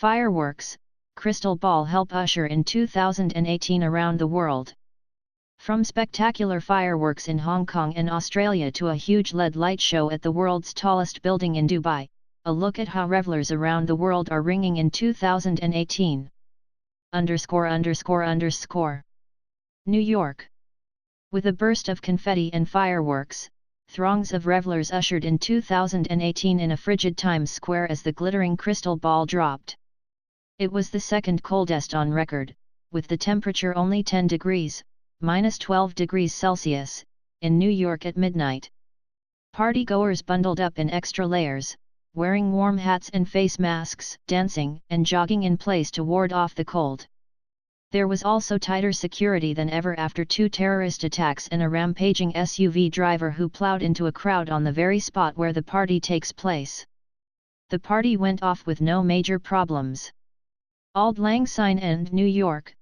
Fireworks, crystal ball help usher in 2018 around the world. From spectacular fireworks in Hong Kong and Australia to a huge LED light show at the world's tallest building in Dubai, a look at how revelers around the world are ringing in 2018. New York. With a burst of confetti and fireworks, throngs of revelers ushered in 2018 in a frigid Times Square as the glittering crystal ball dropped. It was the second coldest on record, with the temperature only 10 degrees, minus 12 degrees Celsius, in New York at midnight. Party-goers bundled up in extra layers, wearing warm hats and face masks, dancing and jogging in place to ward off the cold. There was also tighter security than ever after 2 terrorist attacks and a rampaging SUV driver who plowed into a crowd on the very spot where the party takes place. The party went off with no major problems. Auld Lang Syne and New York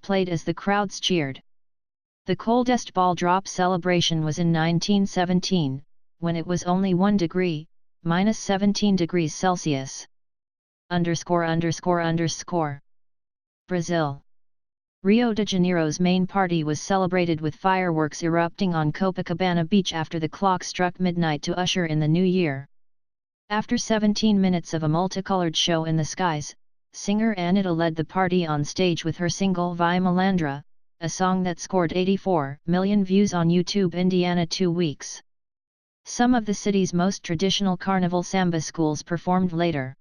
played as the crowds cheered. The coldest ball drop celebration was in 1917, when it was only 1 degree, minus 17 degrees Celsius. Brazil. Rio de Janeiro's main party was celebrated with fireworks erupting on Copacabana Beach after the clock struck midnight to usher in the new year. After 17 minutes of a multicolored show in the skies, singer Anitta led the party on stage with her single Vai Malandra, a song that scored 84 million views on YouTube Indiana 2 weeks. Some of the city's most traditional carnival samba schools performed later.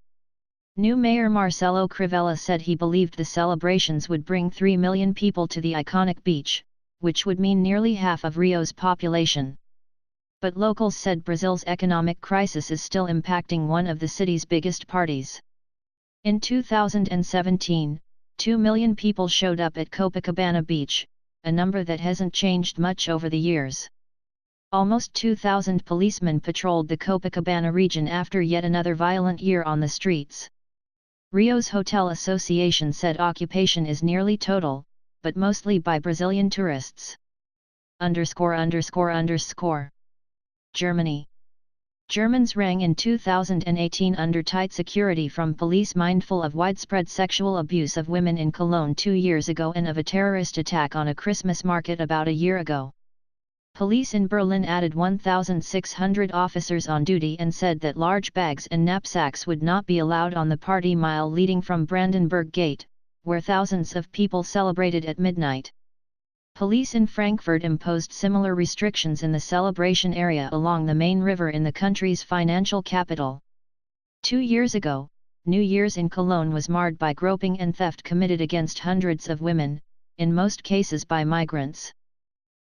New Mayor Marcelo Crivella said he believed the celebrations would bring 3 million people to the iconic beach, which would mean nearly half of Rio's population. But locals said Brazil's economic crisis is still impacting one of the city's biggest parties. In 2017, 2 million people showed up at Copacabana Beach, a number that hasn't changed much over the years. Almost 2,000 policemen patrolled the Copacabana region after yet another violent year on the streets. Rio's Hotel Association said occupation is nearly total, but mostly by Brazilian tourists. Germany. Germans rang in 2018 under tight security from police mindful of widespread sexual abuse of women in Cologne 2 years ago and of a terrorist attack on a Christmas market about a year ago. Police in Berlin added 1,600 officers on duty and said that large bags and knapsacks would not be allowed on the party mile leading from Brandenburg Gate, where thousands of people celebrated at midnight. Police in Frankfurt imposed similar restrictions in the celebration area along the main river in the country's financial capital. 2 years ago, New Year's in Cologne was marred by groping and theft committed against hundreds of women, in most cases by migrants.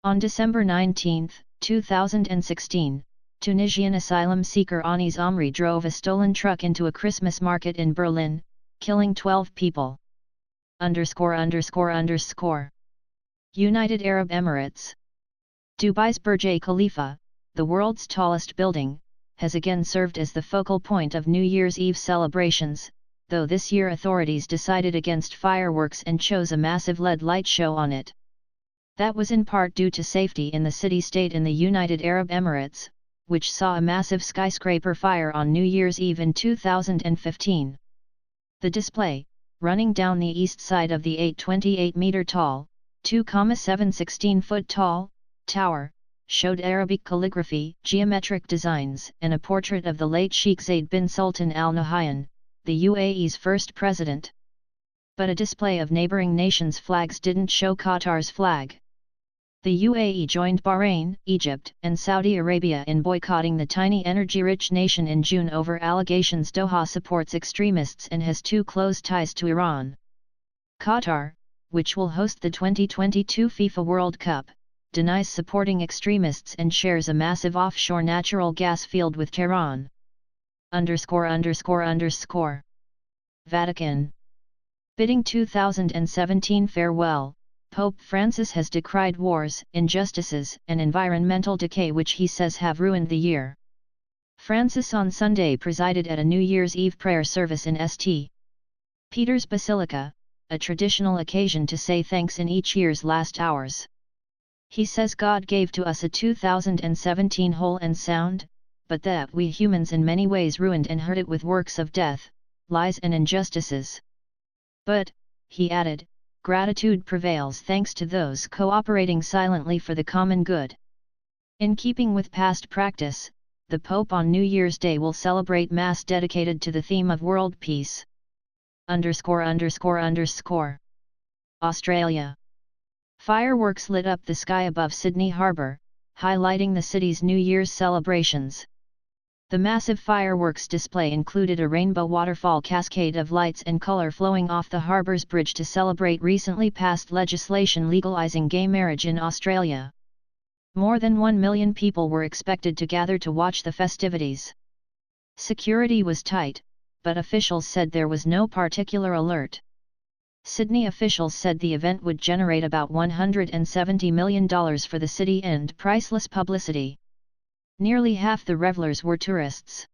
On December 19, 2016, Tunisian asylum seeker Anis Amri drove a stolen truck into a Christmas market in Berlin, killing 12 people. United Arab Emirates. Dubai's Burj Khalifa, the world's tallest building, has again served as the focal point of New Year's Eve celebrations, though this year authorities decided against fireworks and chose a massive LED light show on it. That was in part due to safety in the city-state in the United Arab Emirates, which saw a massive skyscraper fire on New Year's Eve in 2015. The display, running down the east side of the 828-meter-tall, 2,716-foot-tall, tower, showed Arabic calligraphy, geometric designs, and a portrait of the late Sheikh Zayed bin Sultan Al Nahyan, the UAE's first president. But a display of neighboring nations' flags didn't show Qatar's flag. The UAE joined Bahrain, Egypt, and Saudi Arabia in boycotting the tiny energy-rich nation in June over allegations Doha supports extremists and has too close ties to Iran. Qatar, which will host the 2022 FIFA World Cup, denies supporting extremists and shares a massive offshore natural gas field with Tehran. Vatican. Bidding 2017 farewell, Pope Francis has decried wars, injustices, and environmental decay which he says have ruined the year. Francis on Sunday presided at a New Year's Eve prayer service in St. Peter's Basilica, a traditional occasion to say thanks in each year's last hours. He says God gave to us a 2017 whole and sound, but that we humans in many ways ruined and hurt it with works of death, lies and injustices. But, he added, gratitude prevails thanks to those cooperating silently for the common good. In keeping with past practice, the Pope on New Year's Day will celebrate Mass dedicated to the theme of world peace. Australia. Fireworks lit up the sky above Sydney Harbour, highlighting the city's New Year's celebrations. The massive fireworks display included a rainbow waterfall cascade of lights and colour flowing off the harbour's bridge to celebrate recently passed legislation legalising gay marriage in Australia. More than 1 million people were expected to gather to watch the festivities. Security was tight, but officials said there was no particular alert. Sydney officials said the event would generate about $170 million for the city and priceless publicity. Nearly half the revellers were tourists.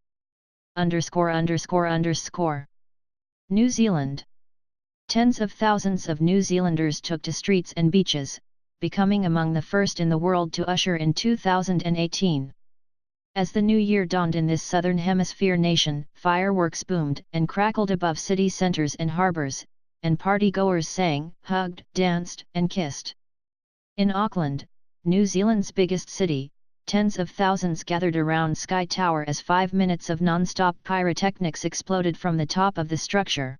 New Zealand. Tens of thousands of New Zealanders took to streets and beaches, becoming among the first in the world to usher in 2018. As the new year dawned in this southern hemisphere nation, fireworks boomed and crackled above city centres and harbours, and party-goers sang, hugged, danced, and kissed. In Auckland, New Zealand's biggest city, tens of thousands gathered around Sky Tower as 5 minutes of non-stop pyrotechnics exploded from the top of the structure.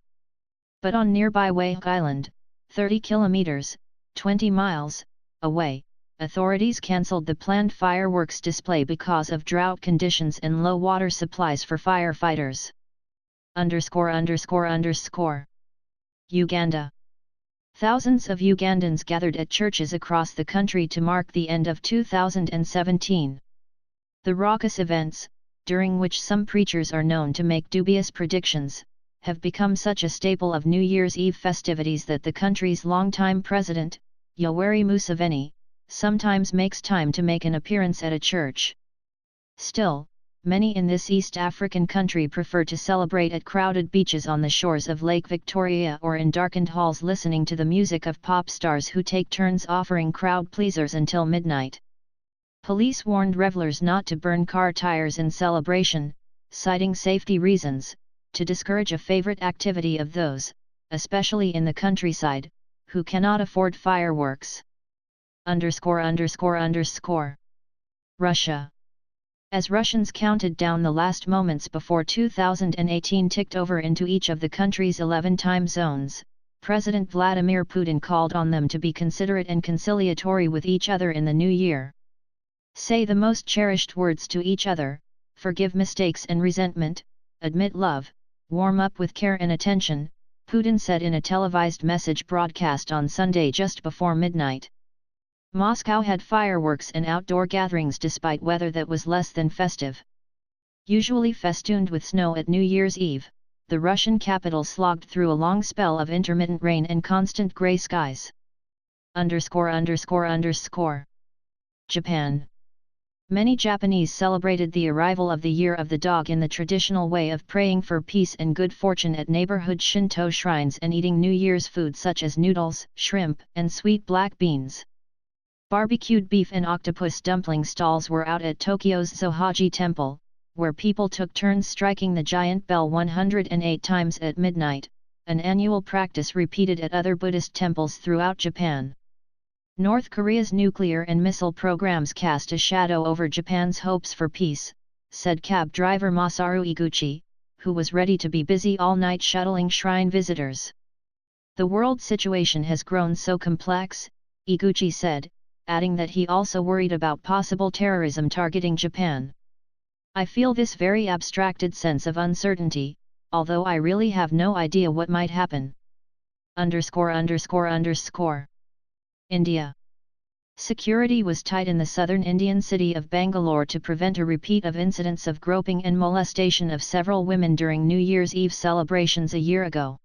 But on nearby Wake Island, 30 kilometres, 20 miles, away, authorities cancelled the planned fireworks display because of drought conditions and low water supplies for firefighters. Uganda. Thousands of Ugandans gathered at churches across the country to mark the end of 2017. The raucous events, during which some preachers are known to make dubious predictions, have become such a staple of New Year's Eve festivities that the country's longtime president, Yoweri Museveni, sometimes makes time to make an appearance at a church. Still, many in this East African country prefer to celebrate at crowded beaches on the shores of Lake Victoria or in darkened halls listening to the music of pop stars who take turns offering crowd pleasers until midnight. Police warned revelers not to burn car tires in celebration, citing safety reasons, to discourage a favorite activity of those, especially in the countryside, who cannot afford fireworks. Russia. As Russians counted down the last moments before 2018 ticked over into each of the country's 11 time zones, President Vladimir Putin called on them to be considerate and conciliatory with each other in the new year. Say the most cherished words to each other, forgive mistakes and resentment, admit love, warm up with care and attention, Putin said in a televised message broadcast on Sunday just before midnight. Moscow had fireworks and outdoor gatherings despite weather that was less than festive. Usually festooned with snow at New Year's Eve, the Russian capital slogged through a long spell of intermittent rain and constant grey skies. Japan. Many Japanese celebrated the arrival of the Year of the Dog in the traditional way of praying for peace and good fortune at neighborhood Shinto shrines and eating New Year's food such as noodles, shrimp, and sweet black beans. Barbecued beef and octopus dumpling stalls were out at Tokyo's Zohaji Temple, where people took turns striking the giant bell 108 times at midnight, an annual practice repeated at other Buddhist temples throughout Japan. North Korea's nuclear and missile programs cast a shadow over Japan's hopes for peace, said cab driver Masaru Iguchi, who was ready to be busy all night shuttling shrine visitors. The world situation has grown so complex, Iguchi said, adding that he also worried about possible terrorism targeting Japan. I feel this very abstracted sense of uncertainty, although I really have no idea what might happen. India. Security was tight in the southern Indian city of Bangalore to prevent a repeat of incidents of groping and molestation of several women during New Year's Eve celebrations a year ago.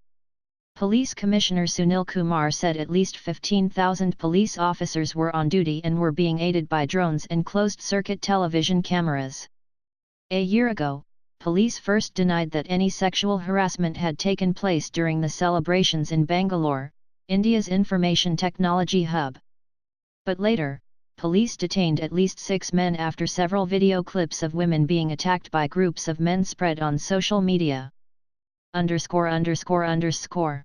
Police Commissioner Sunil Kumar said at least 15,000 police officers were on duty and were being aided by drones and closed-circuit television cameras. A year ago, police first denied that any sexual harassment had taken place during the celebrations in Bangalore, India's information technology hub. But later, police detained at least 6 men after several video clips of women being attacked by groups of men spread on social media. ______.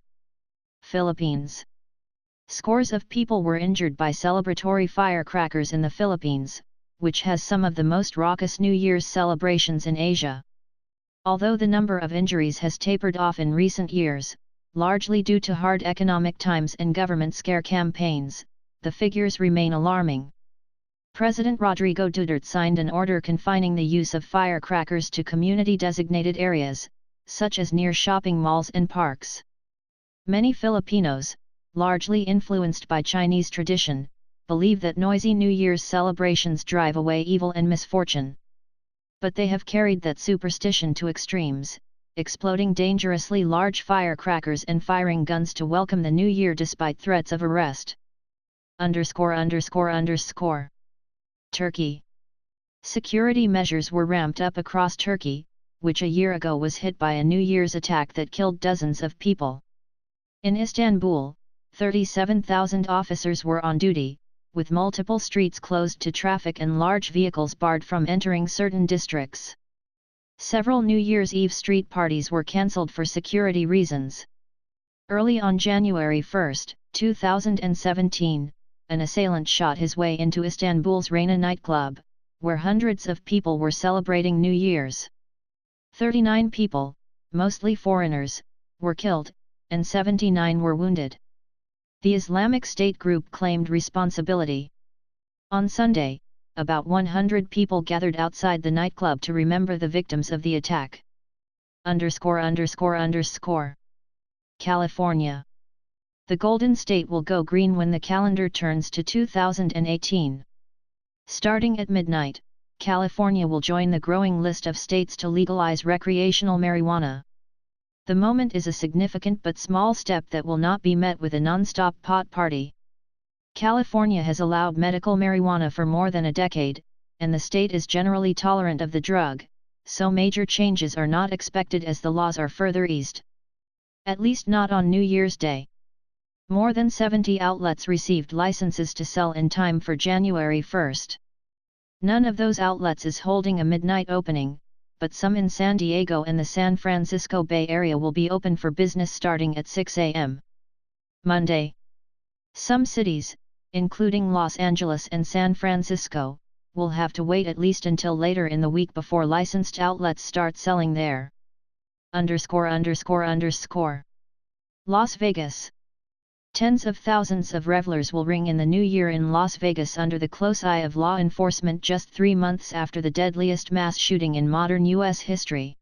Philippines. Scores of people were injured by celebratory firecrackers in the Philippines, which has some of the most raucous New Year's celebrations in Asia. Although the number of injuries has tapered off in recent years, largely due to hard economic times and government scare campaigns, the figures remain alarming. President Rodrigo Duterte signed an order confining the use of firecrackers to community-designated areas, such as near shopping malls and parks. Many Filipinos, largely influenced by Chinese tradition, believe that noisy New Year's celebrations drive away evil and misfortune. But they have carried that superstition to extremes, exploding dangerously large firecrackers and firing guns to welcome the new year despite threats of arrest. _____. Turkey. Security measures were ramped up across Turkey, which a year ago was hit by a New Year's attack that killed dozens of people. In Istanbul, 37,000 officers were on duty, with multiple streets closed to traffic and large vehicles barred from entering certain districts. Several New Year's Eve street parties were cancelled for security reasons. Early on January 1, 2017, an assailant shot his way into Istanbul's Reyna nightclub, where hundreds of people were celebrating New Year's. 39 people, mostly foreigners, were killed, and 79 were wounded. The Islamic State group claimed responsibility. On Sunday, about 100 people gathered outside the nightclub to remember the victims of the attack. _____. California. The Golden State will go green when the calendar turns to 2018. Starting at midnight, California will join the growing list of states to legalize recreational marijuana. The moment is a significant but small step that will not be met with a non-stop pot party. California has allowed medical marijuana for more than a decade, and the state is generally tolerant of the drug, so major changes are not expected as the laws are further eased. At least not on New Year's Day. More than 70 outlets received licenses to sell in time for January 1. None of those outlets is holding a midnight opening, but some in San Diego and the San Francisco Bay Area will be open for business starting at 6 a.m. Monday. Some cities, including Los Angeles and San Francisco, will have to wait at least until later in the week before licensed outlets start selling there. _____. Las Vegas. Tens of thousands of revelers will ring in the new year in Las Vegas under the close eye of law enforcement just 3 months after the deadliest mass shooting in modern U.S. history.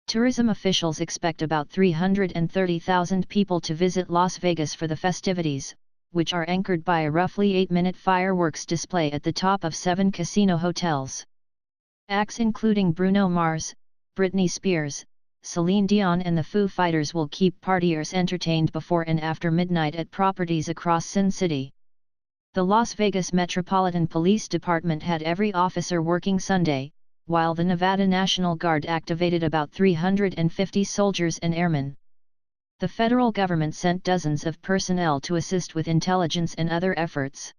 Tourism officials expect about 330,000 people to visit Las Vegas for the festivities, which are anchored by a roughly 8-minute fireworks display at the top of 7 casino hotels. Acts including Bruno Mars, Britney Spears, Celine Dion and the Foo Fighters will keep partiers entertained before and after midnight at properties across Sin City. The Las Vegas Metropolitan Police Department had every officer working Sunday, while the Nevada National Guard activated about 350 soldiers and airmen. The federal government sent dozens of personnel to assist with intelligence and other efforts.